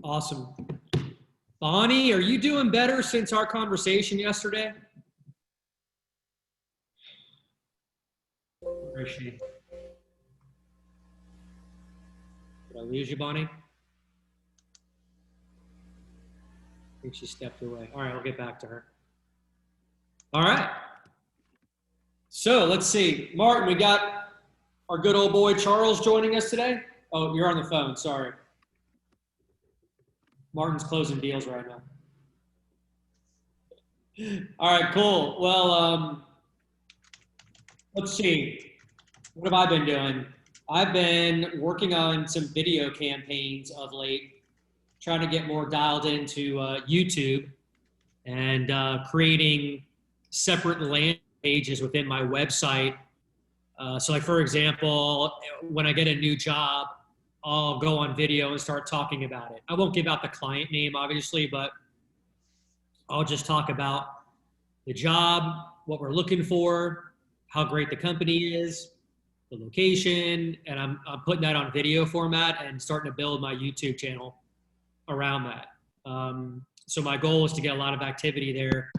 Awesome. Bonnie, are you doing better since our conversation yesterday? Where is she? Did I lose you, Bonnie? I think she stepped away. All right, we'll get back to her. All right. So let's see. Martin, we got our good old boy Charles joining us today. Oh, you're on the phone. Sorry. Martin's closing deals right now. All right, cool. Well, let's see. What have I been doing? I've been working on some video campaigns of late, trying to get more dialed into YouTube and creating separate landing pages within my website. So like, for example, when I get a new job, I'll go on video and start talking about it. I won't give out the client name, obviously, but I'll just talk about the job, what we're looking for, how great the company is, the location, and I'm putting that on video format and starting to build my YouTube channel around that. So my goal is to get a lot of activity there.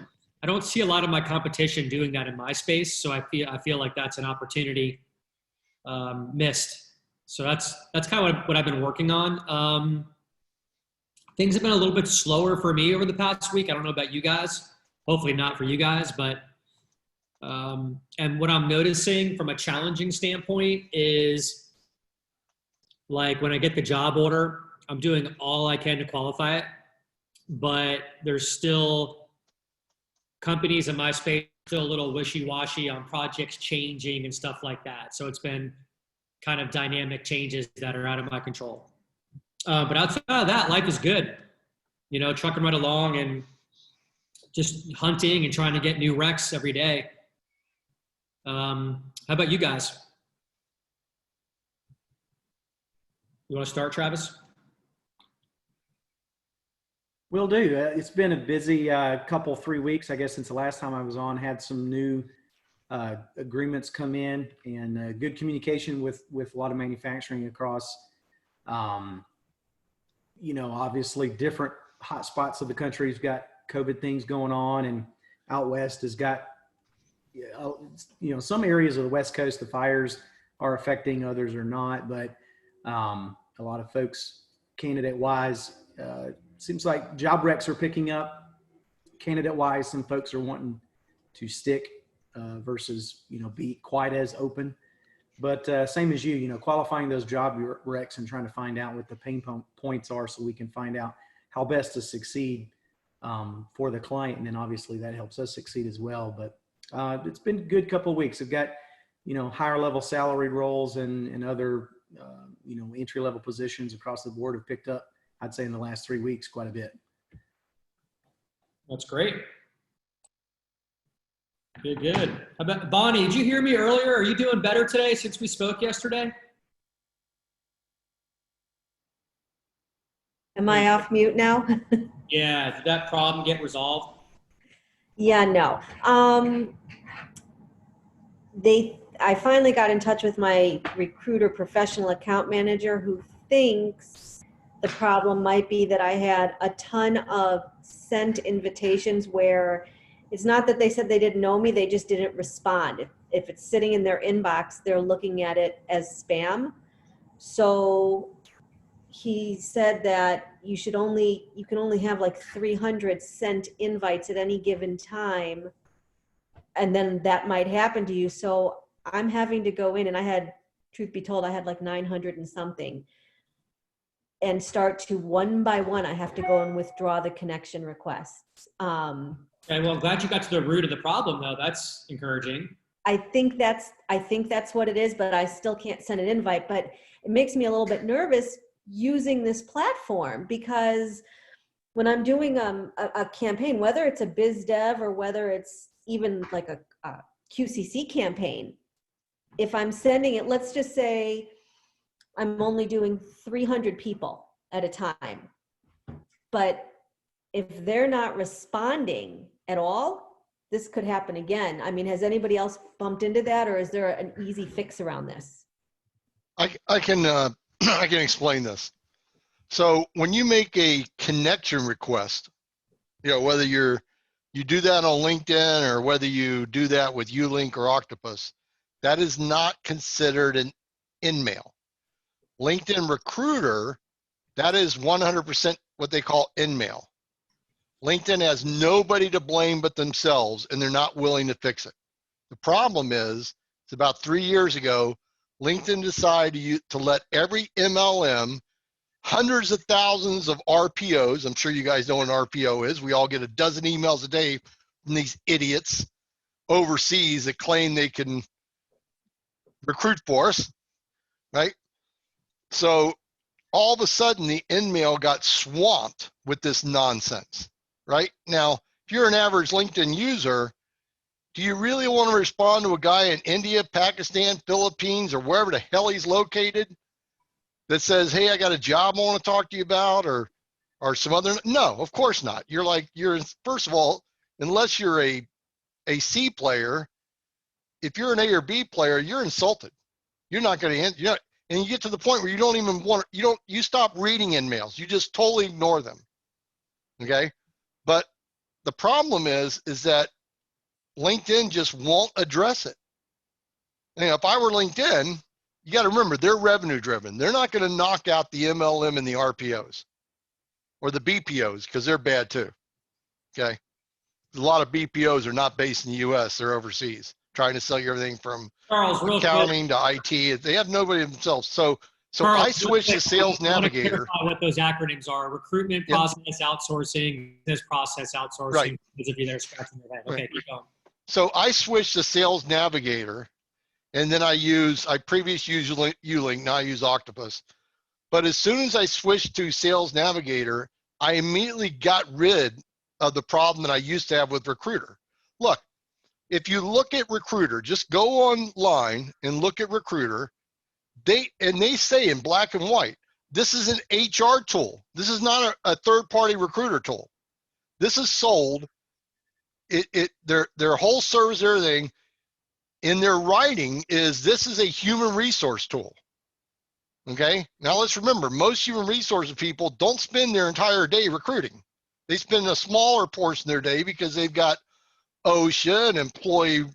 I don't see a lot of my competition doing that in my space, so I feel like that's an opportunity missed. So that's kind of what I've been working on. Things have been a little bit slower for me over the past week. I don't know about you guys. Hopefully not for you guys, but and what I'm noticing from a challenging standpoint is, like, when I get the job order, I'm doing all I can to qualify it, but there's still companies in my space still a little wishy-washy on projects changing and stuff like that. So it's been kind of dynamic changes that are out of my control. But outside of that, life is good. You know, trucking right along and just hunting and trying to get new recs every day. How about you guys? You want to start, Travis? Will do. It's been a busy couple, 3 weeks, I guess, since the last time I was on. Had some new agreements come in, and good communication with a lot of manufacturing across, you know, obviously different hot spots of the country's got COVID things going on, and out west has got, you know, some areas of the West Coast, the fires are affecting, others are not, but a lot of folks, candidate wise, seems like job recs are picking up. Candidate wise, some folks are wanting to stick versus, you know, be quite as open. But same as you know, qualifying those job recs and trying to find out what the pain points are so we can find out how best to succeed for the client. And then obviously that helps us succeed as well. But it's been a good couple of weeks. We've got, you know, higher level salaried roles and other, you know, entry level positions across the board have picked up, I'd say, in the last 3 weeks, quite a bit. That's great. Good. How about Bonnie? Did you hear me earlier? Are you doing better today since we spoke yesterday? Am I off mute now? Yeah. Did that problem get resolved? Yeah, no. I finally got in touch with my recruiter professional account manager, who thinks the problem might be that I had a ton of sent invitations where it's not that they said they didn't know me, they just didn't respond. If it's sitting in their inbox, they're looking at it as spam. So he said that you can only have like 300 sent invites at any given time, and then that might happen to you. So I'm having to go in, and I had, truth be told, I had like 900 and something, and start to one by one, I have to go and withdraw the connection requests. Okay, well, I'm glad you got to the root of the problem, though. That's encouraging. I think that's what it is, but I still can't send an invite. But it makes me a little bit nervous using this platform, because when I'm doing a campaign, whether it's a biz dev or whether it's even like a QCC campaign, if I'm sending it, let's just say I'm only doing 300 people at a time, but if they're not responding at all, this could happen again. I mean, has anybody else bumped into that, or is there an easy fix around this? I can I can explain this. So when you make a connection request, whether you do that on LinkedIn or whether you do that with Ulink or Octopus, that is not considered an in-mail. LinkedIn Recruiter, that is 100% what they call in-mail. LinkedIn has nobody to blame but themselves, and they're not willing to fix it. The problem is, it's about 3 years ago, LinkedIn decided to let every MLM, hundreds of thousands of RPOs, I'm sure you guys know what an RPO is. We all get a dozen emails a day from these idiots overseas that claim they can recruit for us, right? So all of a sudden, the in-mail got swamped with this nonsense, right? Now, if you're an average LinkedIn user, do you really want to respond to a guy in India, Pakistan, Philippines, or wherever the hell he's located that says, hey, I got a job I want to talk to you about, or some other? No, of course not. First of all, unless you're a C player, if you're an A or B player, you're insulted. You're not going to, and you get to the point where you don't even want, you stop reading in-mails. You just totally ignore them, okay? But the problem is that LinkedIn just won't address it. If I were LinkedIn, you got to remember, they're revenue driven. They're not going to knock out the MLM and the RPOs or the BPOs, because they're bad too, okay? A lot of BPOs are not based in the US, they're overseas, trying to sell you everything from Charles, real accounting quick. to IT. They have nobody themselves. So Charles, I switched to Sales I want to Navigator. clarify what those acronyms are: recruitment process outsourcing, business process outsourcing. Right. As if you're there scratching your head. Okay, keep going. So I switched to Sales Navigator, and then I previously used Ulink, now I use Octopus. But as soon as I switched to Sales Navigator, I immediately got rid of the problem that I used to have with Recruiter. Look, if you look at Recruiter, just go online and look at Recruiter. They say in black and white, this is an HR tool. This is not a third-party recruiter tool. This is sold. Their whole service, everything in their writing is this is a human resource tool. Okay. Now let's remember, most human resources people don't spend their entire day recruiting. They spend a smaller portion of their day because they've got OSHA and employee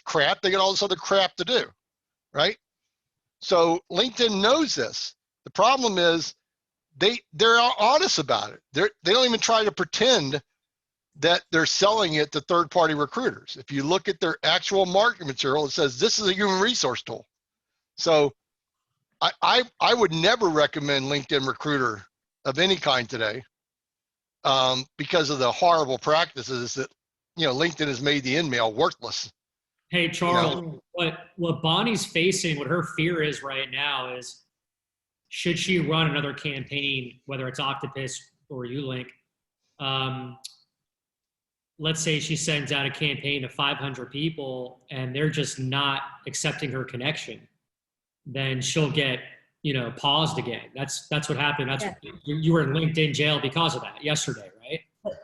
crap. They got all this other crap to do, right? So LinkedIn knows this. The problem is they're honest about it. They don't even try to pretend that they're selling it to third-party recruiters. If you look at their actual marketing material, it says this is a human resource tool. So I would never recommend LinkedIn Recruiter of any kind today, because of the horrible practices that LinkedIn has made the in-mail worthless. Hey, Charles, what Bonnie's facing, what her fear is right now is, should she run another campaign, whether it's Octopus or Ulink, let's say she sends out a campaign to 500 people and they're just not accepting her connection, then she'll get, paused again. That's what happened. You were in LinkedIn jail because of that yesterday, right?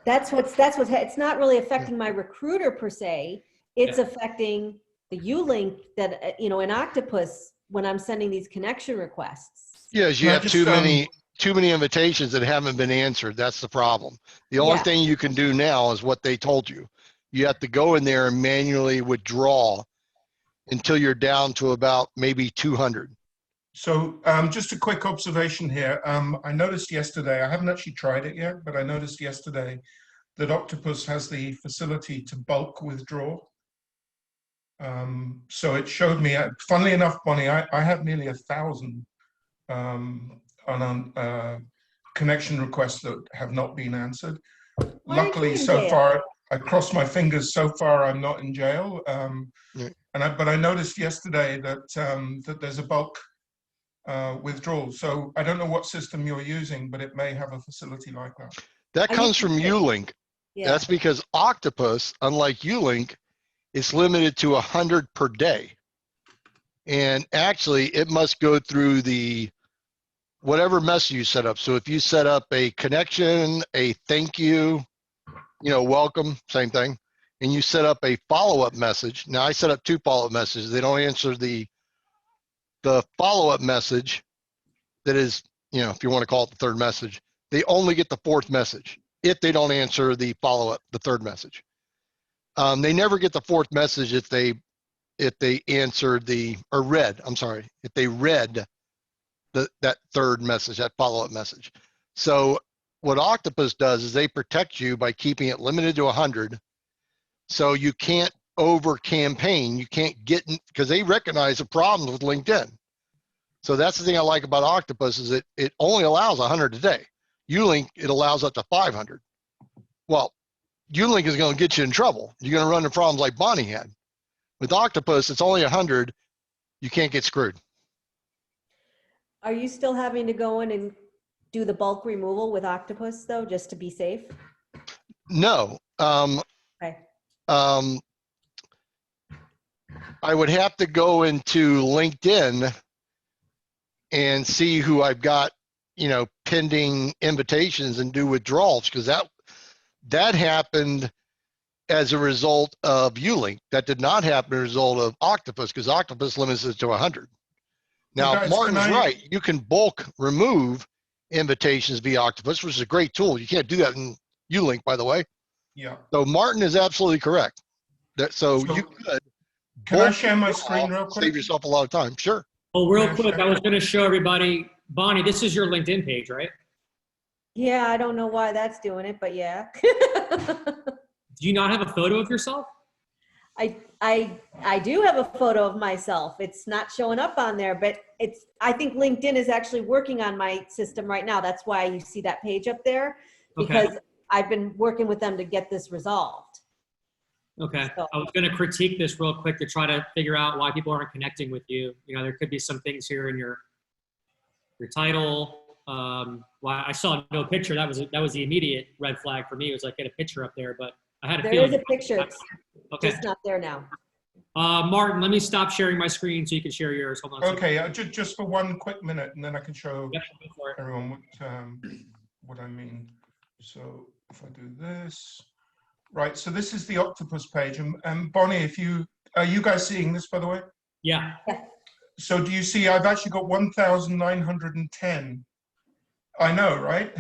It's not really affecting my recruiter per se. It's affecting the Ulink that, in Octopus when I'm sending these connection requests. Yes, you have too many invitations that haven't been answered. That's the problem. The only thing you can do now is what they told you. You have to go in there and manually withdraw until you're down to about maybe 200. So just a quick observation here. I noticed yesterday, I haven't actually tried it yet, but I noticed yesterday that Octopus has the facility to bulk withdraw. So it showed me, funnily enough, Bonnie, I have nearly 1,000 connection requests that have not been answered. Luckily, so far, I crossed my fingers. So far, I'm not in jail. But I noticed yesterday that there's a bulk withdrawal. So I don't know what system you're using, but it may have a facility like that. That comes from Ulink. Yeah. That's because Octopus, unlike Ulink, is limited to 100 per day. And actually, it must go through whatever message you set up. So if you set up a connection, a thank you, welcome, same thing, and you set up a follow-up message. Now I set up 2 follow-up messages. They don't answer the follow-up message that is you know, if you want to call it the third message, they only get the fourth message if they don't answer the follow-up, the third message. They never get the fourth message if they answered if they read that third message, that follow-up message. So what Octopus does is they protect you by keeping it limited to 100. So you can't over campaign. You can't get in, because they recognize the problems with LinkedIn. So that's the thing I like about Octopus is it only allows 100 a day. Ulink, it allows up to 500. Well, Ulink is going to get you in trouble. You're going to run into problems like Bonnie had. With Octopus, it's only 100. You can't get screwed. Are you still having to go in and do the bulk removal with Octopus though, just to be safe? No. Okay. I would have to go into LinkedIn and see who I've got, you know, pending invitations and do withdrawals, because that happened as a result of Ulink. That did not happen as a result of Octopus, because Octopus limits it to 100. Now, Guys, Martin's right. You can bulk remove invitations via Octopus, which is a great tool. You can't do that in Ulink, by the way. Yeah. So Martin is absolutely correct. So you could. Can I share my screen real quick? Save yourself a lot of time. Sure. Oh, real quick, I was going to show everybody. Bonnie, this is your LinkedIn page, right? Yeah, I don't know why that's doing it, but yeah. Do you not have a photo of yourself? I do have a photo of myself. It's not showing up on there, but I think LinkedIn is actually working on my system right now. That's why you see that page up there, because I've been working with them to get this resolved. Okay. So, I was going to critique this real quick to try to figure out why people aren't connecting with you. You know, there could be some things here in your title. Why I saw no picture. That was the immediate red flag for me. It was like, get a picture up there, but I had a there feeling. is a picture. It's Okay. just not there now. Martin, let me stop sharing my screen so you can share yours. Hold on. Okay, just for one quick minute, and then I can show Yep, go for it. everyone what I mean. So if I do this, right. So this is the Octopus page, and Bonnie, are you guys seeing this, by the way? Yeah. So do you see? I've actually got 1,910. I know, right?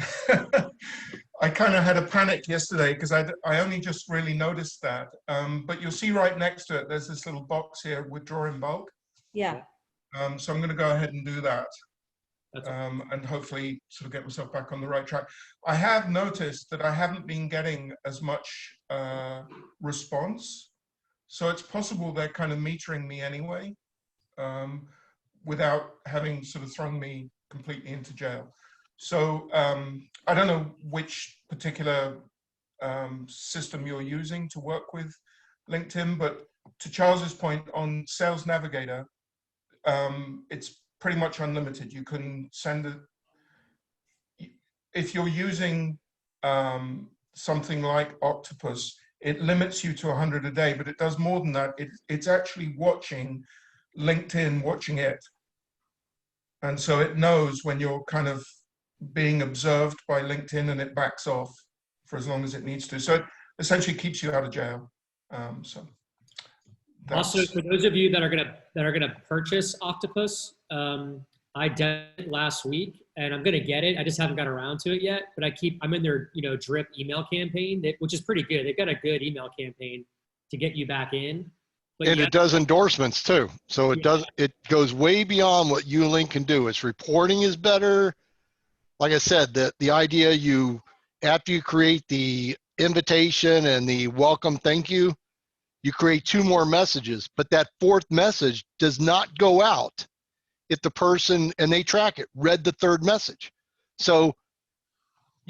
I kind of had a panic yesterday because I only just really noticed that. But you'll see right next to it, there's this little box here, withdraw in bulk. Yeah. So I'm going to go ahead and do that. And hopefully sort of get myself back on the right track. I have noticed that I haven't been getting as much response. So it's possible they're kind of metering me anyway, without having sort of thrown me completely into jail. So I don't know which particular system you're using to work with LinkedIn, but to Charles's point on Sales Navigator, it's pretty much unlimited. You can send it. If you're using something like Octopus, it limits you to 100 a day, but it does more than that. It's actually watching LinkedIn, watching it. And so it knows when you're kind of being observed by LinkedIn, and it backs off for as long as it needs to. So it essentially keeps you out of jail. Also, for those of you that are gonna purchase Octopus, I did it last week, and I'm gonna get it. I just haven't got around to it yet. But I'm in their drip email campaign, which is pretty good. They've got a good email campaign to get you back in. But And it does endorsements too. So it goes way beyond what Ulink can do. Its reporting is better. Like I said, the idea after you create the invitation and the welcome, thank you, you create 2 more messages, but that 4th message does not go out if the person, and they track it, read the 3rd message. So,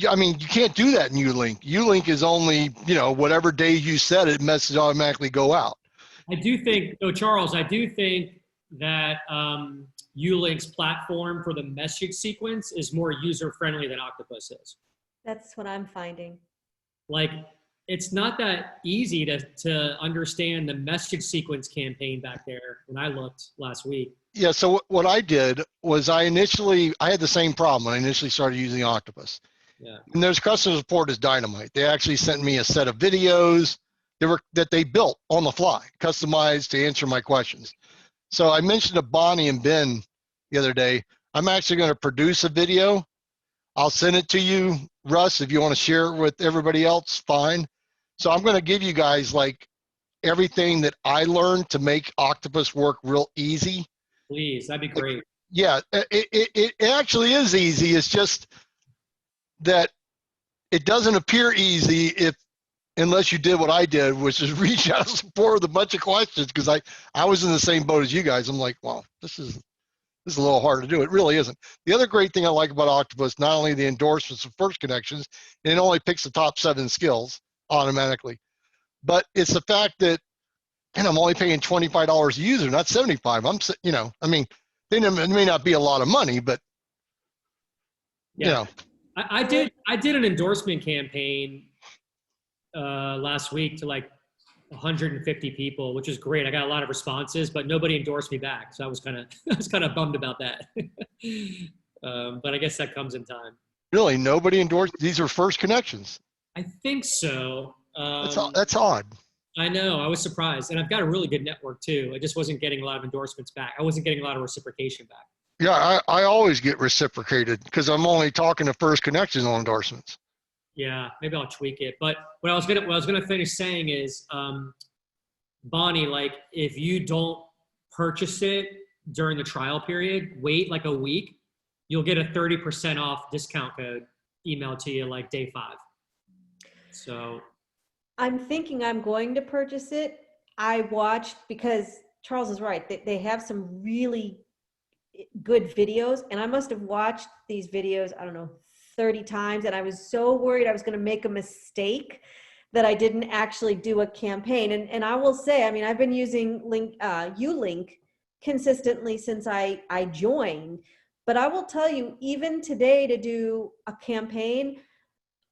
I mean, you can't do that in Ulink. Ulink is only, whatever day you set it, message automatically go out. I do think, Charles, that Ulink's platform for the message sequence is more user-friendly than Octopus is. That's what I'm finding. Like, it's not that easy to understand the message sequence campaign back there when I looked last week. Yeah, so what I did was I had the same problem when I initially started using Octopus. Yeah. And their customer support is dynamite. They actually sent me a set of videos that they built on the fly, customized to answer my questions. So I mentioned to Bonnie and Ben the other day, I'm actually going to produce a video. I'll send it to you, Russ, if you want to share it with everybody else, fine. So I'm going to give you guys like everything that I learned to make Octopus work real easy. Please, that'd be great. Yeah, it actually is easy. It's just that it doesn't appear easy unless you did what I did, which is reach out to support with a bunch of questions, because I was in the same boat as you guys. I'm like, well, this is a little hard to do. It really isn't. The other great thing I like about Octopus, not only the endorsements of first connections, it only picks the top 7 skills automatically, but it's the fact that, and I'm only paying $25 a user, not 75. I mean, it may not be a lot of money, but yeah. I did an endorsement campaign last week to like 150 people, which is great. I got a lot of responses, but nobody endorsed me back. So I was kind of bummed about that. But I guess that comes in time. Really, nobody endorsed? These are first connections. I think so. That's odd. I know. I was surprised, and I've got a really good network too. I just wasn't getting a lot of endorsements back. I wasn't getting a lot of reciprocation back. Yeah, I always get reciprocated because I'm only talking to first connections on endorsements. Yeah, maybe I'll tweak it. But what I was gonna finish saying is, Bonnie, like if you don't purchase it during the trial period, wait like a week, you'll get a 30% off discount code emailed to you like day 5. So I'm thinking I'm going to purchase it. I watched, because Charles is right, they have some really good videos, and I must have watched these videos, I don't know, 30 times, and I was so worried I was going to make a mistake that I didn't actually do a campaign. And I will say, I mean, I've been using Ulink consistently since I joined, but I will tell you, even today, to do a campaign,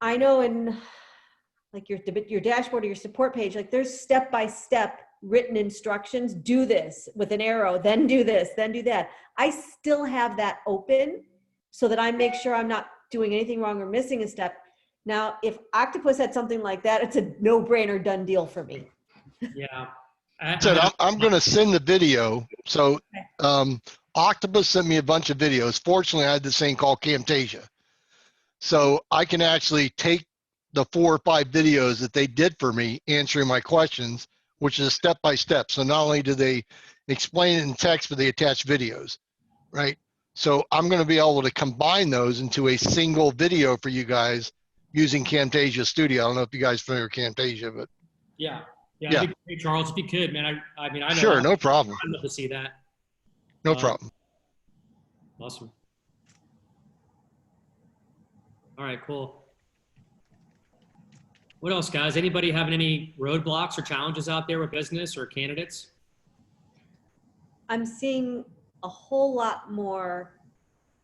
I know in like your dashboard or your support page, like there's step-by-step written instructions. Do this with an arrow, then do this, then do that. I still have that open so that I make sure I'm not doing anything wrong or missing a step. Now, if Octopus had something like that, it's a no-brainer done deal for me. yeah. I'm going to send the video. So Octopus sent me a bunch of videos. Fortunately, I had this thing called Camtasia. So I can actually take the 4 or 5 videos that they did for me answering my questions, which is step-by-step. So not only do they explain it in text, but they attach videos, right? So I'm going to be able to combine those into a single video for you guys using Camtasia Studio. I don't know if you guys are familiar with Camtasia, but yeah. Hey, Charles, if you could, man, I mean, I know. Sure, no problem. I'd love to see that. No problem. Awesome. All right, cool. What else, guys? Anybody having any roadblocks or challenges out there with business or candidates? I'm seeing a whole lot more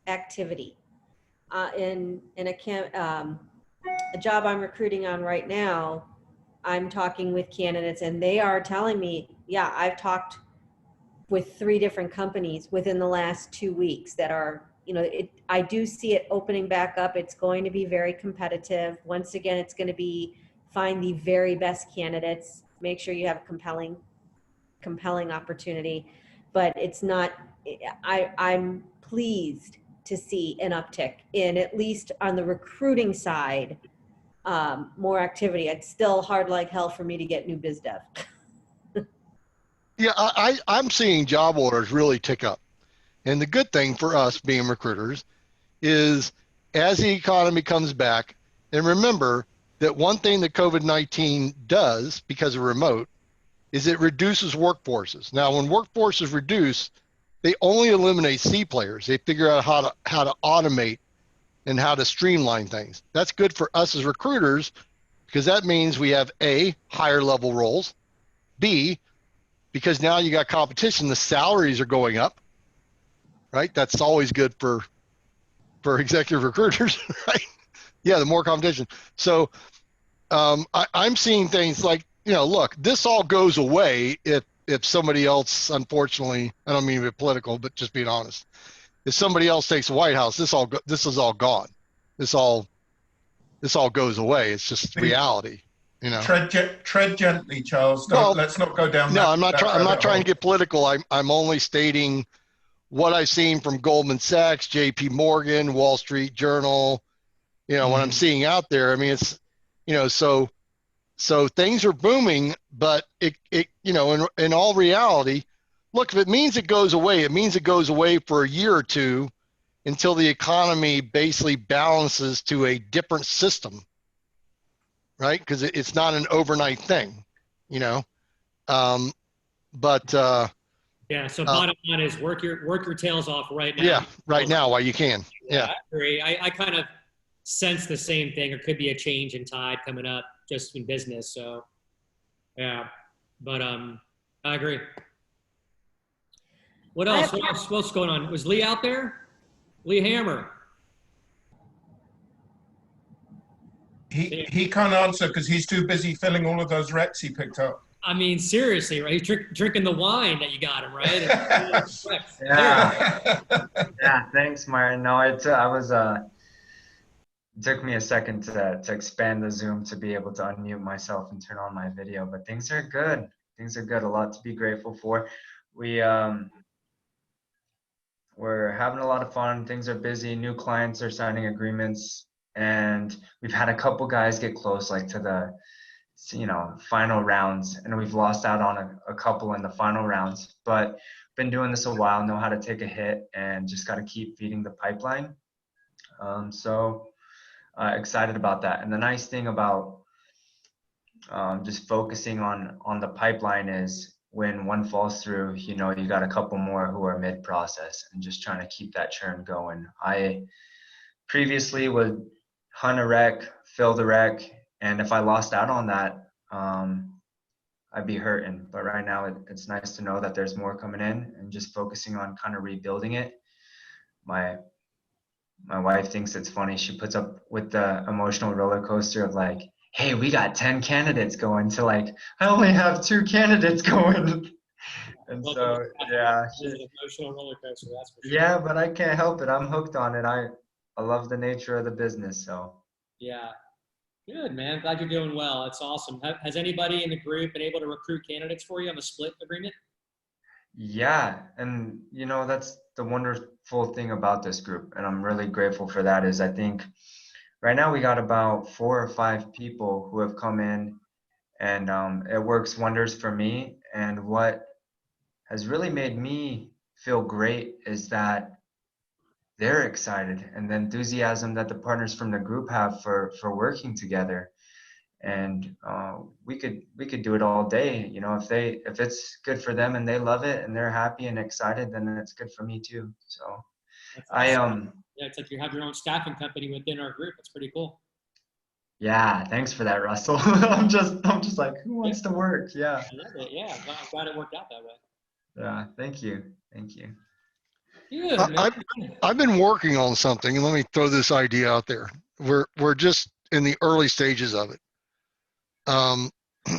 activity in a job I'm recruiting on right now. I'm talking with candidates, and they are telling me, yeah, I've talked with 3 different companies within the last 2 weeks that are, I do see it opening back up. It's going to be very competitive. Once again, it's going to be find the very best candidates, make sure you have a compelling opportunity, but it's not, I'm pleased to see an uptick in, at least on the recruiting side, more activity. It's still hard like hell for me to get new biz dev. Yeah, I'm seeing job orders really tick up. And the good thing for us being recruiters is as the economy comes back, and remember that one thing that COVID-19 does because of remote is it reduces workforces. Now, when workforces reduce, they only eliminate C players. They figure out how to automate and how to streamline things. That's good for us as recruiters because that means we have A, higher level roles, B, because now you got competition, the salaries are going up, right? That's always good for executive recruiters, right? Yeah, the more competition. So I'm seeing things like, look, this all goes away if somebody else, unfortunately, I don't mean to be political, but just being honest, if somebody else takes the White House, this is all gone. This all goes away. It's just reality. Tread gently, Charles. Well, Let's not go down. No, I'm not trying to get political. I'm only stating what I've seen from Goldman Sachs, JP Morgan, Wall Street Journal, you know, what I'm seeing out there. I mean, it's, you know, so things are booming, but it you know, in all reality, look, if it means it goes away, it means it goes away for a year or two until the economy basically balances to a different system, right? Because it's not an overnight thing, you know. Yeah. So bottom line is work your tails off right now. Yeah, right now while you can. Yeah, I agree. I kind of sense the same thing. There could be a change in tide coming up just in business. So yeah, but I agree. What else? What's going on? Was Lee out there? Lee Hammer. He can't answer because he's too busy filling all of those recs he picked up. I mean, seriously, right? He's drinking the wine that you got him, right? Yeah. Yeah. Thanks, Martin. No, it took me a second to expand the Zoom to be able to unmute myself and turn on my video, but things are good. Things are good. A lot to be grateful for. We're having a lot of fun. Things are busy. New clients are signing agreements, and we've had a couple guys get close, like to the, you know, final rounds, and we've lost out on a couple in the final rounds, but been doing this a while, know how to take a hit, and just got to keep feeding the pipeline. Excited about that. And the nice thing about just focusing on the pipeline is when one falls through, you know, you got a couple more who are mid-process, and just trying to keep that churn going. I previously would hunt a rec, fill the rec, and if I lost out on that, I'd be hurting. But right now, it's nice to know that there's more coming in, and just focusing on kind of rebuilding it. My wife thinks it's funny. She puts up with the emotional roller coaster of like, hey, we got 10 candidates going, to like, I only have 2 candidates going. And so, yeah. Emotional roller coaster, that's for sure. Yeah, but I can't help it. I'm hooked on it. I love the nature of the business, so. Yeah. Good, man. Glad you're doing well. That's awesome. Has anybody in the group been able to recruit candidates for you on a split agreement? Yeah, and you know, that's the wonderful thing about this group, and I'm really grateful for that, is I think right now we got about 4 or 5 people who have come in, and it works wonders for me. And what has really made me feel great is that they're excited, and the enthusiasm that the partners from the group have for working together. And we could do it all day. You know, if it's good for them and they love it and they're happy and excited, then it's good for me too. So Yeah, it's like you have your own staffing company within our group. It's pretty cool. Yeah, thanks for that, Russell. I'm just like, who wants to work? Yeah. I love it. Yeah, I'm glad it worked out that way. Yeah, thank you. Good, I've been working on something, and let me throw this idea out there. We're just in the early stages of it.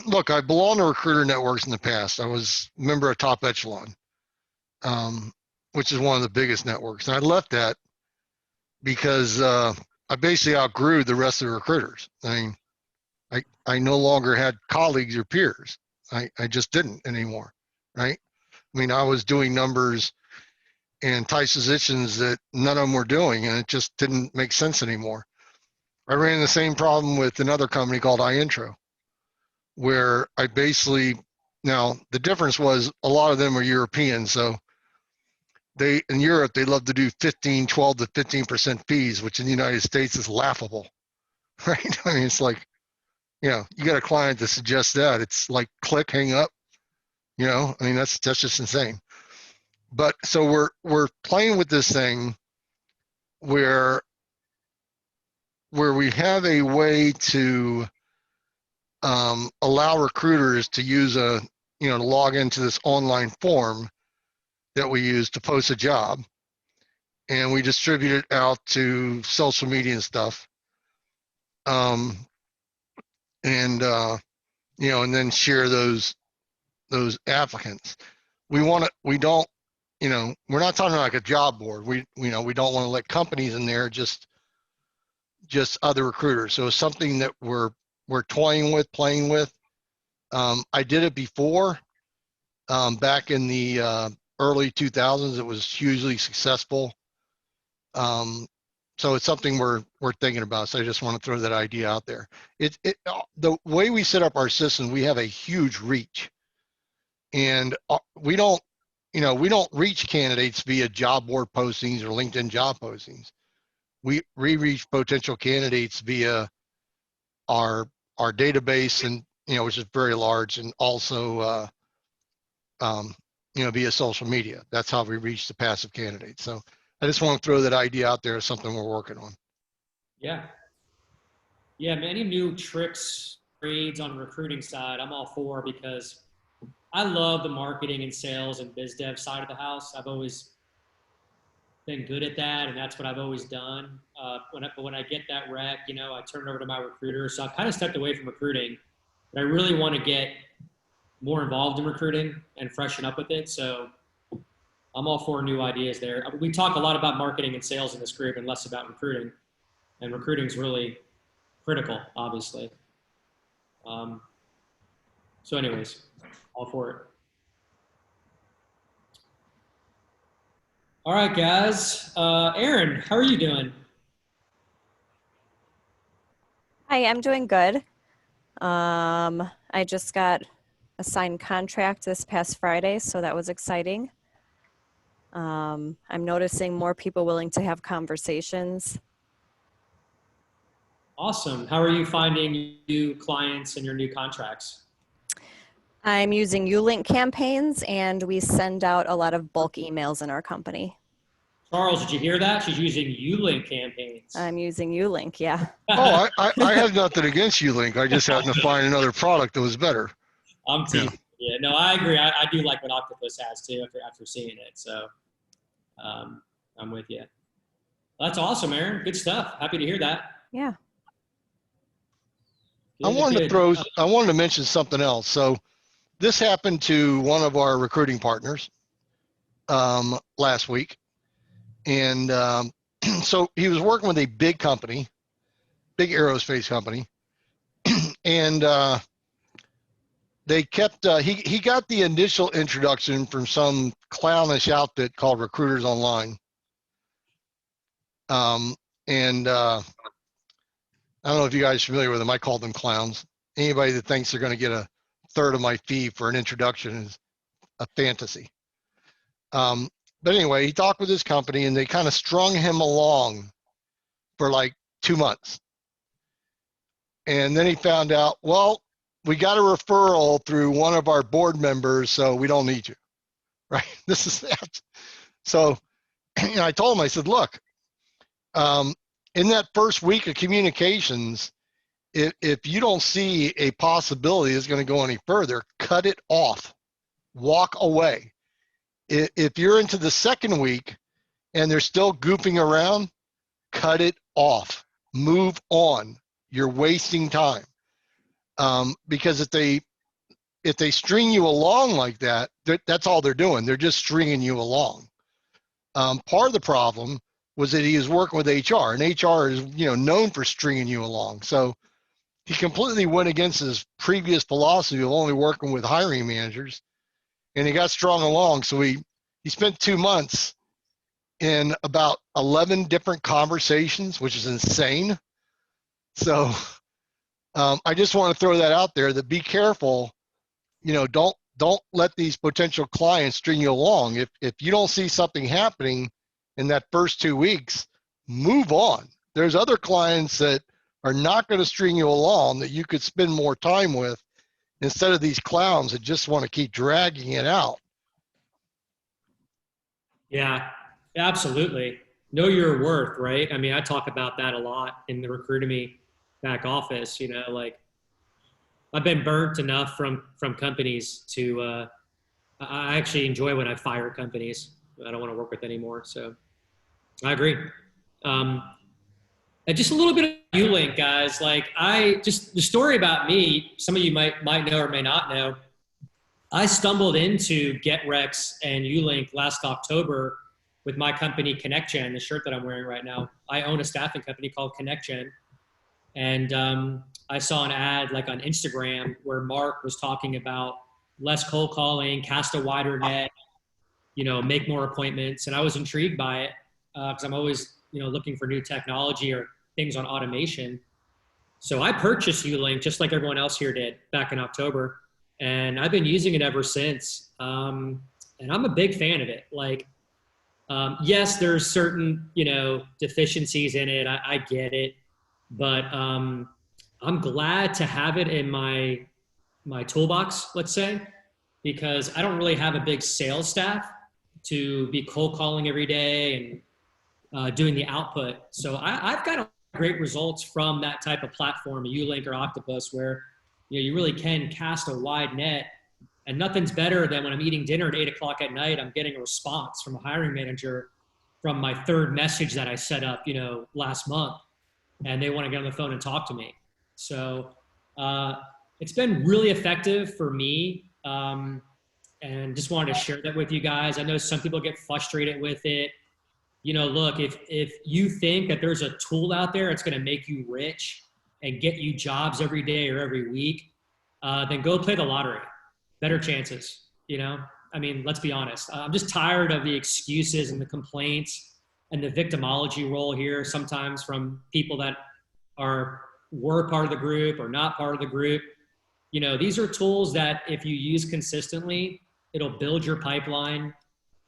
Look, I belonged to recruiter networks in the past. I was a member of Top Echelon, which is one of the biggest networks. And I left that because I basically outgrew the rest of the recruiters. I mean, I no longer had colleagues or peers. I just didn't anymore, right? I mean, I was doing numbers and tight positions that none of them were doing, and it just didn't make sense anymore. I ran the same problem with another company called iIntro, where I basically, now the difference was a lot of them are European, so in Europe they love to do 12 to 15% fees, which in the United States is laughable, right? I mean, it's like, you know, you got a client that suggests that, it's like click, hang up, you know, I mean, that's just insane. But so we're playing with this thing where we have a way to allow recruiters to use to log into this online form that we use to post a job, and we distribute it out to social media and stuff, and then share those applicants. We're not talking like a job board. We don't want to let companies in there, just other recruiters. So it's something that we're toying with, playing with. I did it before, back in the early 2000s. It was hugely successful. So it's something we're thinking about. So I just want to throw that idea out there. The way we set up our system, we have a huge reach, and we don't reach candidates via job board postings or LinkedIn job postings. We reach potential candidates via our database, and which is very large, and also via social media. That's how we reach the passive candidates. So I just want to throw that idea out there as something we're working on. Yeah. Yeah, many new tricks, trades on the recruiting side, I'm all for, because I love the marketing and sales and biz dev side of the house. I've always been good at that, and that's what I've always done. When I get that rec, I turn it over to my recruiter. So I've kind of stepped away from recruiting, but I really want to get more involved in recruiting and freshen up with it. So I'm all for new ideas there. We talk a lot about marketing and sales in this group and less about recruiting, and recruiting is really critical, obviously. So anyways, all for it. All right, guys. Aaron, how are you doing? Hi, I'm doing good. I just got a signed contract this past Friday, so that was exciting. I'm noticing more people willing to have conversations. Awesome. How are you finding new clients and your new contracts? I'm using Ulink campaigns, and we send out a lot of bulk emails in our company. Charles, did you hear that? She's using Ulink campaigns. I'm using Ulink, yeah. Oh, I have nothing against Ulink. I just happened to find another product that was better. I'm teasing. Yeah, no, I agree. I do like what Octopus has too after seeing it. So I'm with you. That's awesome, Aaron. Good stuff. Happy to hear that. Yeah. I wanted to mention something else. So this happened to one of our recruiting partners last week. And so he was working with a big company, big aerospace company. And they kept, he got the initial introduction from some clownish outfit called Recruiters Online. And I don't know if you guys are familiar with them. I call them clowns. Anybody that thinks they're going to get a third of my fee for an introduction is a fantasy. But anyway, he talked with his company, and they kind of strung him along for like 2 months. And then he found out, well, we got a referral through one of our board members, so we don't need you, right? This is that. So I told him, I said, look, in that first week of communications, if you don't see a possibility it's going to go any further, cut it off, walk away. If you're into the second week and they're still goofing around, cut it off, move on. You're wasting time. Because if they string you along like that, that's all they're doing. They're just stringing you along. Part of the problem was that he was working with HR, and HR is known for stringing you along. So he completely went against his previous philosophy of only working with hiring managers, and he got strung along. So he spent 2 months in about 11 different conversations, which is insane. So I just want to throw that out there, that be careful. Don't let these potential clients string you along. If you don't see something happening in that first 2 weeks, move on. There's other clients that are not going to string you along that you could spend more time with, instead of these clowns that just want to keep dragging it out. Yeah, absolutely. Know your worth, right? I mean, I talk about that a lot in the Recruitemy back office. Like, I've been burnt enough from companies to, I actually enjoy when I fire companies I don't want to work with anymore. So I agree. And just a little bit of Ulink, guys. Like, the story about me, some of you might know or may not know. I stumbled into GetRex and Ulink last October with my company ConnectGen, the shirt that I'm wearing right now. I own a staffing company called ConnectGen. And I saw an ad like on Instagram where Mark was talking about less cold calling, cast a wider net, make more appointments. And I was intrigued by it because I'm always, looking for new technology or things on automation. So I purchased Ulink just like everyone else here did back in October. And I've been using it ever since. And I'm a big fan of it. Like, yes, there's certain, deficiencies in it. I get it. But I'm glad to have it in my toolbox, let's say, because I don't really have a big sales staff to be cold calling every day and doing the output. So I've got great results from that type of platform, a Ulink or Octopus, where you really can cast a wide net. And nothing's better than when I'm eating dinner at 8 o'clock at night, I'm getting a response from a hiring manager from my third message that I set up, last month, and they want to get on the phone and talk to me. So it's been really effective for me. And just wanted to share that with you guys. I know some people get frustrated with it. Look, if you think that there's a tool out there that's going to make you rich and get you jobs every day or every week, then go play the lottery. Better chances, let's be honest. I'm just tired of the excuses and the complaints and the victimology role here sometimes from people that were part of the group or not part of the group. These are tools that if you use consistently, it'll build your pipeline.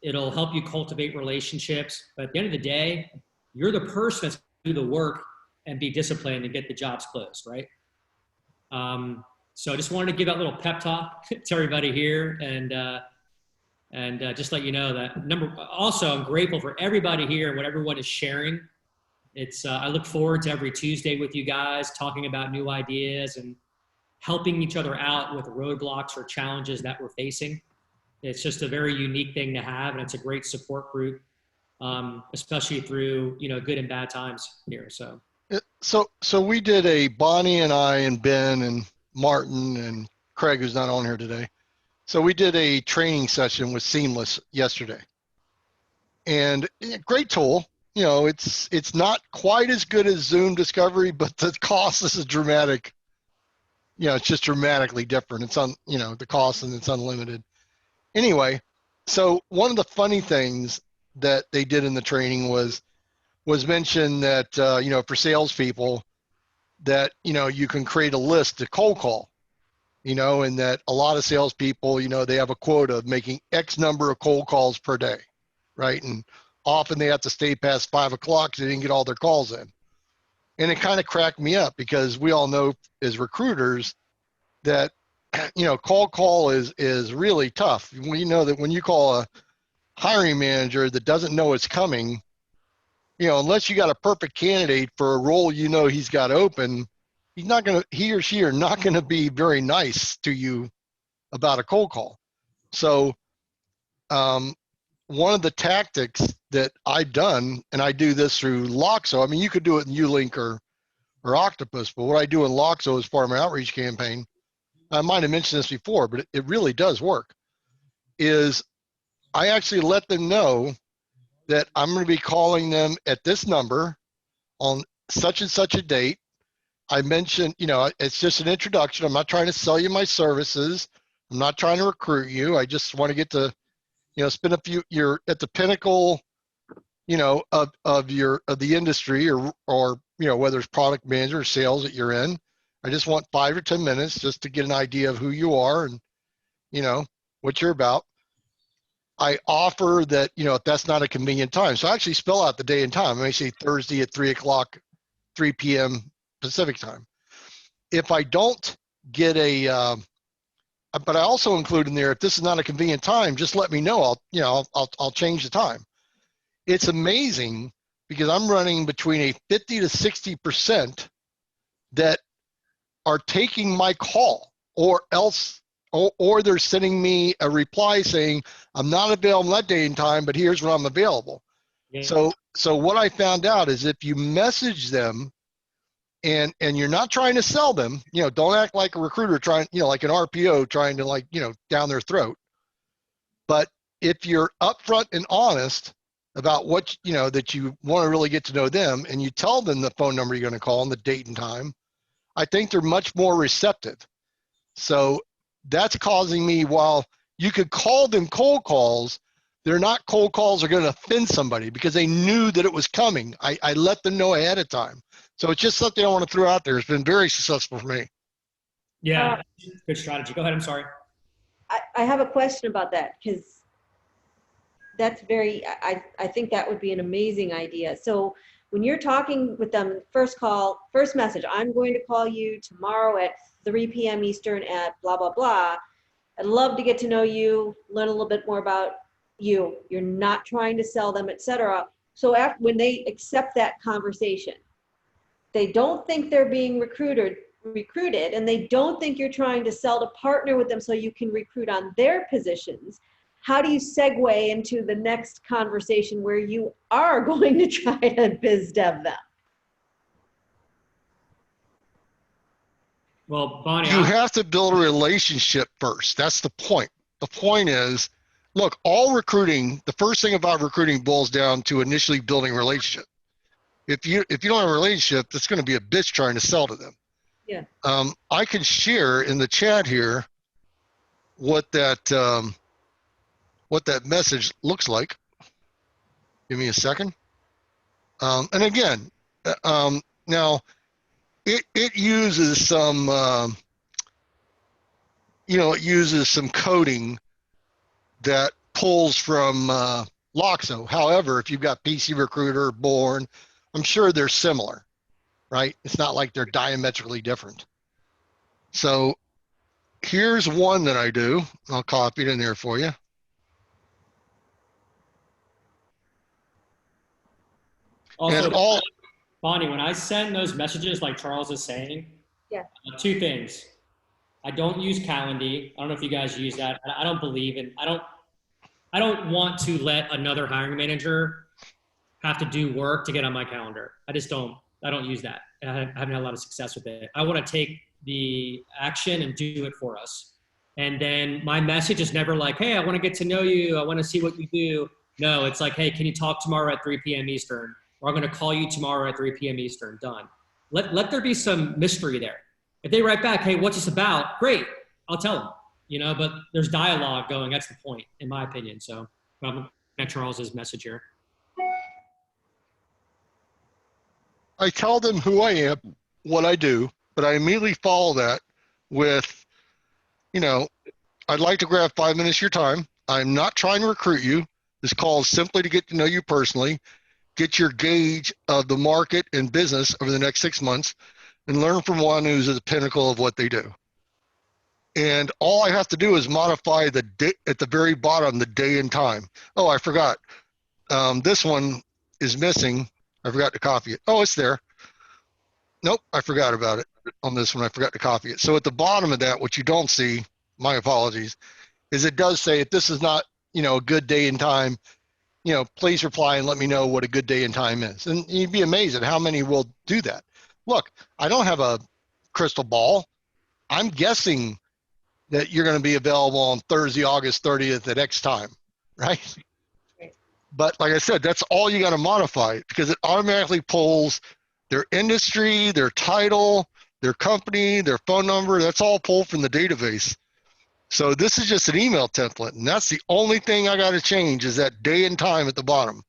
It'll help you cultivate relationships. But at the end of the day, you're the person that's going to do the work and be disciplined and get the jobs closed, right? So I just wanted to give that little pep talk to everybody here and just let you know that also I'm grateful for everybody here and what everyone is sharing. I look forward to every Tuesday with you guys talking about new ideas and helping each other out with roadblocks or challenges that we're facing. It's just a very unique thing to have, and it's a great support group, especially through good and bad times here. So we did Bonnie and I and Ben and Martin and Craig, who's not on here today. So we did a training session with Seamless yesterday, and great tool. It's not quite as good as Zoom Discovery, but the cost is dramatic. It's just dramatically different. It's the cost, and it's unlimited. Anyway, so one of the funny things that they did in the training was mention that, for salespeople that, you can create a list to cold call, and that a lot of salespeople, they have a quota of making X number of cold calls per day, right? And often they have to stay past 5 o'clock because they didn't get all their calls in. And it kind of cracked me up because we all know as recruiters that, cold call is really tough. We know that when you call a hiring manager that doesn't know it's coming, unless you got a perfect candidate for a role he's got open, he or she are not going to be very nice to you about a cold call. So one of the tactics that I've done, and I do this through Loxo, you could do it in Ulink or Octopus, but what I do in Loxo as part of my outreach campaign, I might have mentioned this before, but it really does work, is I actually let them know that I'm going to be calling them at this number on such and such a date. I mentioned, it's just an introduction. I'm not trying to sell you my services. I'm not trying to recruit you. I just want to get to, spend you're at the pinnacle, of the industry or whether it's product manager or sales that you're in. I just want 5 or 10 minutes just to get an idea of who you are and, what you're about. I offer that, if that's not a convenient time. So I actually spell out the day and time. I may say Thursday at 3 p.m. Pacific time. If I don't get but I also include in there, if this is not a convenient time, just let me know. I'll change the time. It's amazing because I'm running between a 50 to 60% that are taking my call or they're sending me a reply saying, I'm not available that day and time, but here's when I'm available. Yeah. So what I found out is if you message them and you're not trying to sell them, don't act like a recruiter trying, like an RPO trying to down their throat. But if you're upfront and honest about what, that you want to really get to know them and you tell them the phone number you're going to call and the date and time, I think they're much more receptive. So that's causing me, while you could call them cold calls, they're not cold calls are going to offend somebody because they knew that it was coming. I let them know ahead of time. So it's just something I want to throw out there. It's been very successful for me. Yeah, good strategy. Go ahead. I'm sorry. I have a question about that because that's I think that would be an amazing idea. So when you're talking with them, first message, I'm going to call you tomorrow at 3 p.m. Eastern at blah, blah, blah. I'd love to get to know you, learn a little bit more about you. You're not trying to sell them, etc. So when they accept that conversation, they don't think they're being recruited, and they don't think you're trying to sell to partner with them so you can recruit on their positions. How do you segue into the next conversation where you are going to try to biz dev them? Well, Bonnie, You have to build a relationship first. That's the point. The point is, look, all recruiting, the first thing about recruiting boils down to initially building a relationship. If you don't have a relationship, it's going to be a bitch trying to sell to them. Yeah. I can share in the chat here what that message looks like. Give me a second. And again, now it uses some, it uses some coding that pulls from Loxo. However, if you've got PC Recruiter, Born, I'm sure they're similar, right? It's not like they're diametrically different. So here's one that I do. I'll copy it in there for you. Also, Bonnie, when I send those messages like Charles is saying, two things. I don't use Calendly. I don't know if you guys use that. I don't believe in, I don't want to let another hiring manager have to do work to get on my calendar. I don't use that. I haven't had a lot of success with it. I want to take the action and do it for us. And then my message is never like, hey, I want to get to know you. I want to see what you do. No, it's like, hey, can you talk tomorrow at 3 p.m. Eastern? Or I'm going to call you tomorrow at 3 p.m. Eastern. Done. Let there be some mystery there. If they write back, hey, what's this about? Great. I'll tell them, but there's dialogue going. That's the point, in my opinion. So I'm looking at Charles's message here. I tell them who I am, what I do, but I immediately follow that with, I'd like to grab 5 minutes of your time. I'm not trying to recruit you. This call is simply to get to know you personally, get your gauge of the market and business over the next 6 months, and learn from one who's at the pinnacle of what they do. And all I have to do is modify the date at the very bottom, the day and time. Oh, I forgot. This one is missing. I forgot to copy it. Oh, it's there. Nope, I forgot about it on this one. I forgot to copy it. So at the bottom of that, what you don't see, my apologies, is it does say if this is not, a good day and time, please reply and let me know what a good day and time is. And you'd be amazed at how many will do that. Look, I don't have a crystal ball. I'm guessing that you're going to be available on Thursday, August 30th at X time, right? But like I said, that's all you got to modify because it automatically pulls their industry, their title, their company, their phone number. That's all pulled from the database. So this is just an email template, and that's the only thing I got to change is that day and time at the bottom.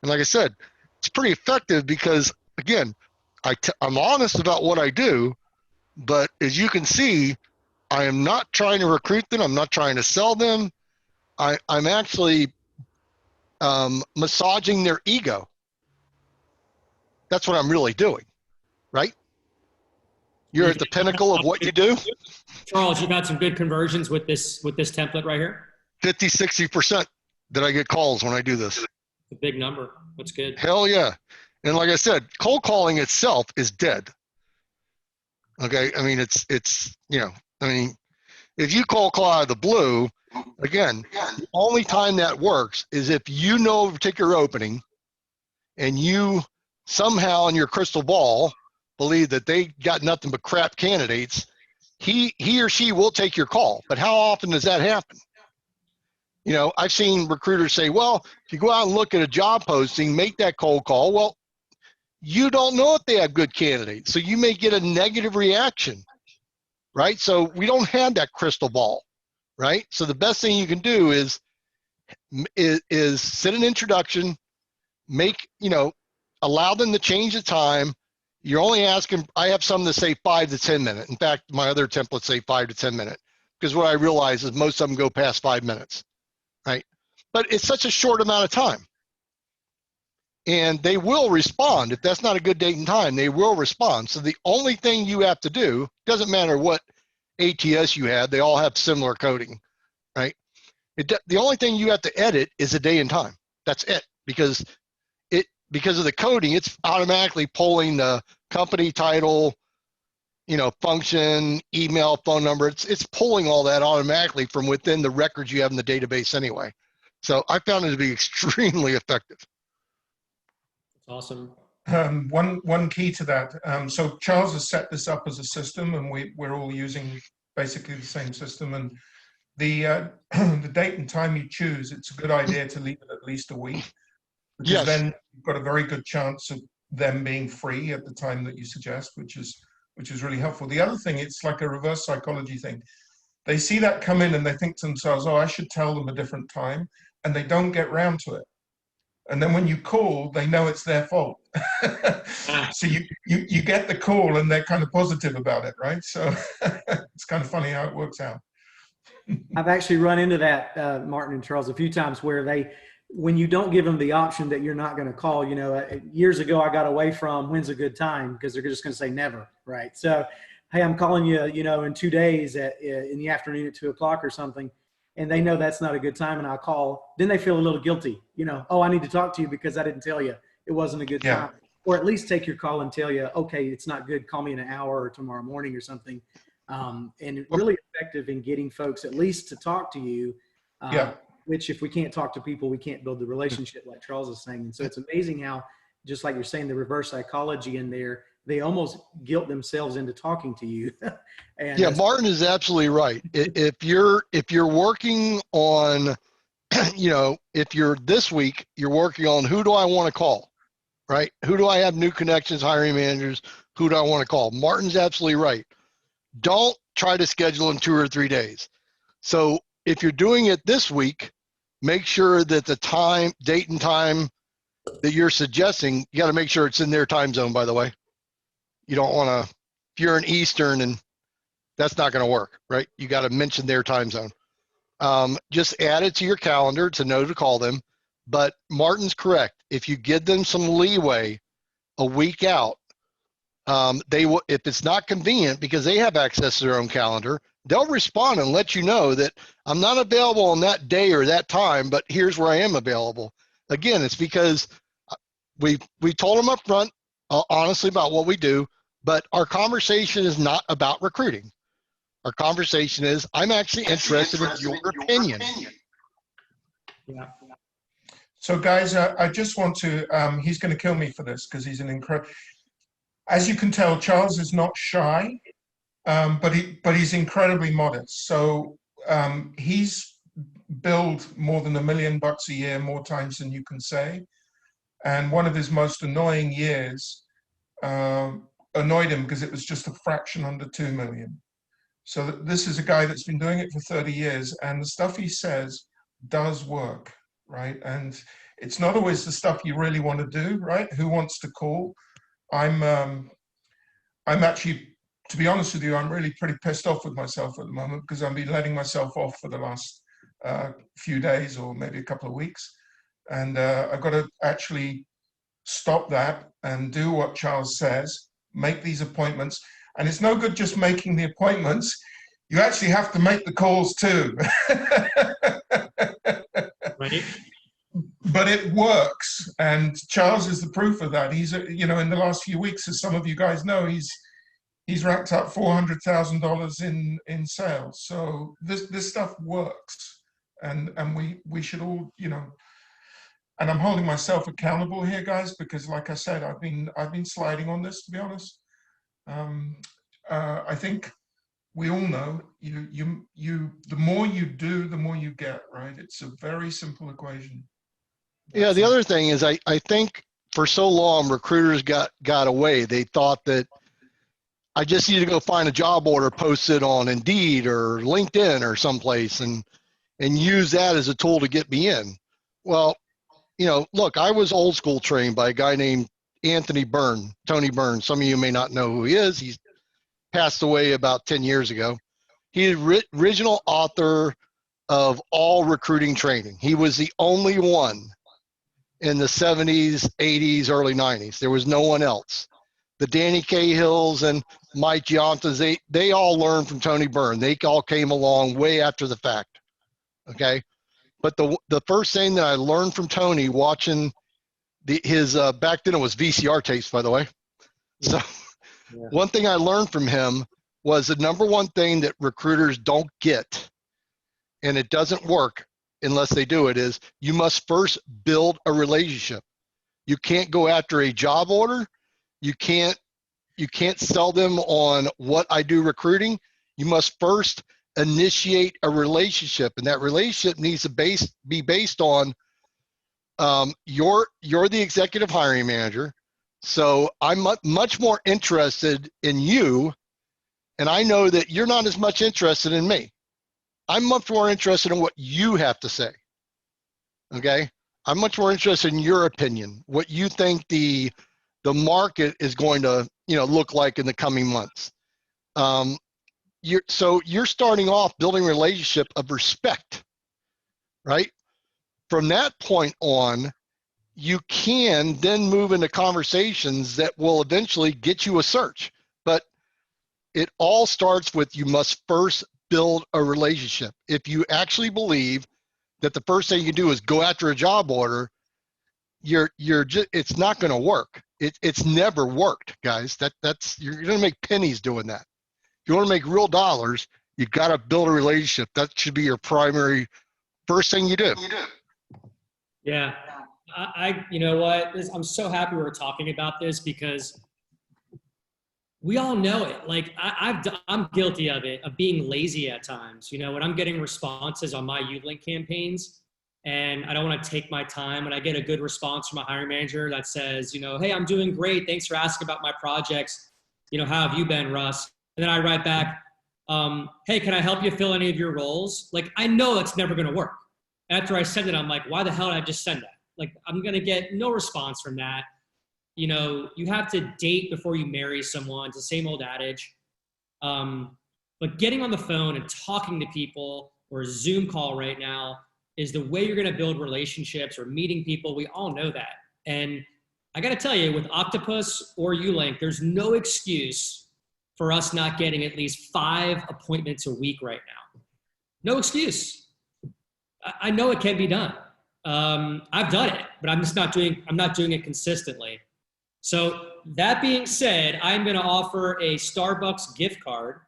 And like I said, it's pretty effective because, again, I'm honest about what I do, but as you can see, I am not trying to recruit them. I'm not trying to sell them. I'm actually massaging their ego. That's what I'm really doing, right? You're at the pinnacle of what you do. Charles, you've had some good conversions with this template right here. 50, 60% that I get calls when I do this. It's a big number. That's good. Hell yeah. And like I said, cold calling itself is dead. Okay. I mean, it's if you call out of the blue, again, the only time that works is if you know a particular opening and you somehow in your crystal ball believe that they got nothing but crap candidates, he or she will take your call. But how often does that happen? I've seen recruiters say, well, if you go out and look at a job posting, make that cold call. Well, you don't know if they have good candidates. So you may get a negative reaction, right? So we don't have that crystal ball, right? So the best thing you can do is is send an introduction, make, allow them to change the time. You're only asking, I have some that say 5 to 10 minutes. In fact, my other templates say 5 to 10 minutes, because what I realize is most of them go past 5 minutes, right? But it's such a short amount of time. And they will respond. If that's not a good date and time, they will respond. So the only thing you have to do, doesn't matter what ATS you have, they all have similar coding, right? The only thing you have to edit is a day and time. That's it, because of the coding, it's automatically pulling the company title, function, email, phone number. It's pulling all that automatically from within the records you have in the database anyway. So I found it to be extremely effective. Awesome. One key to that. So Charles has set this up as a system, and we're all using basically the same system. And the the date and time you choose, it's a good idea to leave it at least a week, because Yes. then you've got a very good chance of them being free at the time that you suggest, which is really helpful. The other thing, it's like a reverse psychology thing. They see that come in and they think to themselves, oh, I should tell them a different time, and they don't get round to it. And then when you call, they know it's their fault. So you get the call and they're kind of positive about it, right? So it's kind of funny how it works out. I've actually run into that, Martin and Charles, a few times where when you don't give them the option that you're not going to call, years ago I got away from when's a good time, because they're just going to say never, right? So, hey, I'm calling you, in 2 days in the afternoon at 2 o'clock or something. And they know that's not a good time, and I'll call. Then they feel a little guilty, oh, I need to talk to you because I didn't tell you it wasn't a good time. Or at least take your call and tell you, okay, it's not good. Call me in an hour or tomorrow morning or something. And really effective in getting folks at least to talk to you, which if we can't talk to people, we can't build the relationship like Charles is saying. And so it's amazing how, just like you're saying, the reverse psychology in there, they almost guilt themselves into talking to you. And yeah, Martin is absolutely right. If you're working on, if you're this week, you're working on who do I want to call, right? Who do I have new connections, hiring managers? Who do I want to call? Martin's absolutely right. Don't try to schedule in 2 or 3 days. So if you're doing it this week, make sure that the date and time that you're suggesting, you got to make sure it's in their time zone, by the way. You don't want to, if you're in Eastern, and that's not going to work, right? You got to mention their time zone. Just add it to your calendar to know to call them. But Martin's correct. If you give them some leeway a week out, they will, if it's not convenient, because they have access to their own calendar, they'll respond and let you know that I'm not available on that day or that time, but here's where I am available. Again, it's because we told them up front, honestly, about what we do, but our conversation is not about recruiting. Our conversation is, I'm actually interested in your opinion. Yeah. So guys, I just want to, he's going to kill me for this because he's an incredible, as you can tell, Charles is not shy, but he's incredibly modest. So he's billed more than $1 million a year, more times than you can say. And one of his most annoying years annoyed him because it was just a fraction under 2 million. So this is a guy that's been doing it for 30 years, and the stuff he says does work, right? And it's not always the stuff you really want to do, right? Who wants to call? I'm actually, to be honest with you, I'm really pretty pissed off with myself at the moment because I've been letting myself off for the last few days or maybe a couple of weeks. And I've got to actually stop that and do what Charles says, make these appointments. And it's no good just making the appointments. You actually have to make the calls too. Right. But it works. And Charles is the proof of that. He's, in the last few weeks, as some of you guys know, he's racked up $400,000 in sales. So this stuff works. And we should all, and I'm holding myself accountable here, guys, because like I said, I've been sliding on this, to be honest. I think we all know the more you do, the more you get, right? It's a very simple equation. Yeah, the other thing is I think for so long recruiters got away. They thought that I just need to go find a job order posted on Indeed or LinkedIn or someplace, and and use that as a tool to get me in. Well, you know, look, I was old school trained by a guy named Tony Byrne. Some of you may not know who he is. He's passed away about 10 years ago. He's original author of all recruiting training. He was the only one in the 70s, 80s, early 90s. There was no one else. The Danny Cahills and Mike Giantas, they all learned from Tony Byrne. They all came along way after the fact, okay? But the first thing that I learned from Tony watching his back then it was VCR tapes, by the way. So one thing I learned from him was the number one thing that recruiters don't get, and it doesn't work unless they do it, is you must first build a relationship. You can't go after a job order. You can't sell them on what I do recruiting. You must first initiate a relationship, and that relationship needs to be based on you're the executive hiring manager, so I'm much more interested in you, and I know that you're not as much interested in me. I'm much more interested in what you have to say. Okay, I'm much more interested in your opinion, what you think the market is going to look like in the coming months. You're starting off building a relationship of respect, right? From that point on, you can then move into conversations that will eventually get you a search. But it all starts with, you must first build a relationship. If you actually believe that the first thing you do is go after a job order, it's not going to work. It's never worked, guys. You're going to make pennies doing that. If you want to make real dollars, you got to build a relationship. That should be your primary first thing you do. Yeah. You know what? I'm so happy we're talking about this, because we all know it. Like I'm guilty of it, of being lazy at times. You know, when I'm getting responses on my Ulink campaigns and I don't want to take my time, and I get a good response from a hiring manager that says, hey, I'm doing great. Thanks for asking about my projects. How have you been, Russ? And then I write back, hey, can I help you fill any of your roles? Like, I know it's never going to work. After I send it, I'm like, why the hell did I just send that? Like, I'm going to get no response from that. You have to date before you marry someone. It's the same old adage. But getting on the phone and talking to people, or a Zoom call right now, is the way you're going to build relationships, or meeting people. We all know that. And I got to tell you, with Octopus or Ulink, there's no excuse for us not getting at least 5 appointments a week right now. No excuse. I know it can be done. I've done it, but I'm not doing it consistently. So that being said, I'm going to offer a Starbucks gift card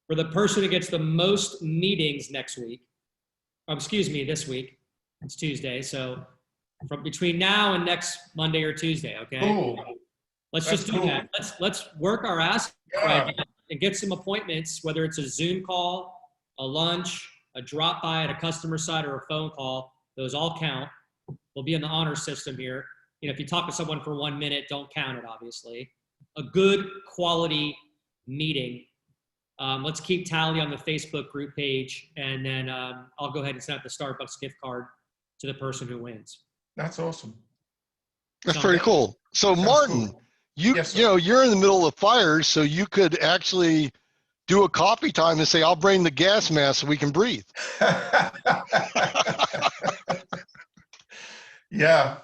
for the person who gets the most meetings next week. This week. It's Tuesday. So from between now and next Monday or Tuesday, okay? Cool. Let's just do that. Let's work our ass off and get some appointments, whether it's a Zoom call, a lunch, a drop by at a customer site, or a phone call. Those all count. We'll be in the honor system here. If you talk to someone for 1 minute, don't count it, obviously. A good quality meeting. Let's keep tally on the Facebook group page, and then I'll go ahead and send out the Starbucks gift card to the person who wins. That's awesome. That's pretty cool. So Martin, cool. Yes, you're in the middle of fires, so you could actually do a coffee time and say, I'll bring the gas mask so we can breathe. Yeah.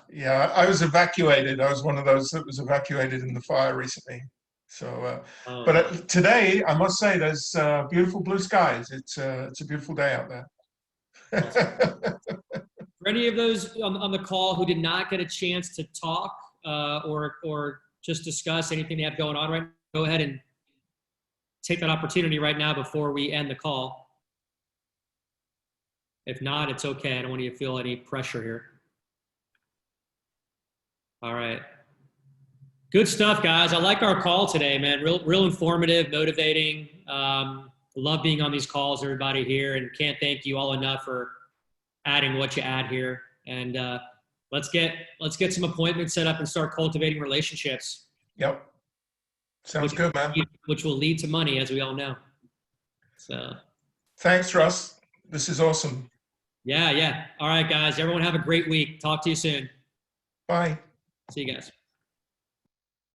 I was evacuated. I was one of those that was evacuated in the fire recently. So, but today, I must say, there's beautiful blue skies. It's a beautiful day out there. For any of those on the call who did not get a chance to talk or just discuss anything they have going on right now, go ahead and take that opportunity right now before we end the call. If not, it's okay. I don't want you to feel any pressure here. All right. Good stuff, guys. I like our call today, man. Real informative, motivating. Love being on these calls, everybody here, and can't thank you all enough for adding what you add here. And let's get some appointments set up and start cultivating relationships. Yep. Sounds good, man. Which will lead to money, as we all know. So. Thanks, Russ. This is awesome. Yeah, yeah. All right, guys. Everyone have a great week. Talk to you soon. Bye. See you guys.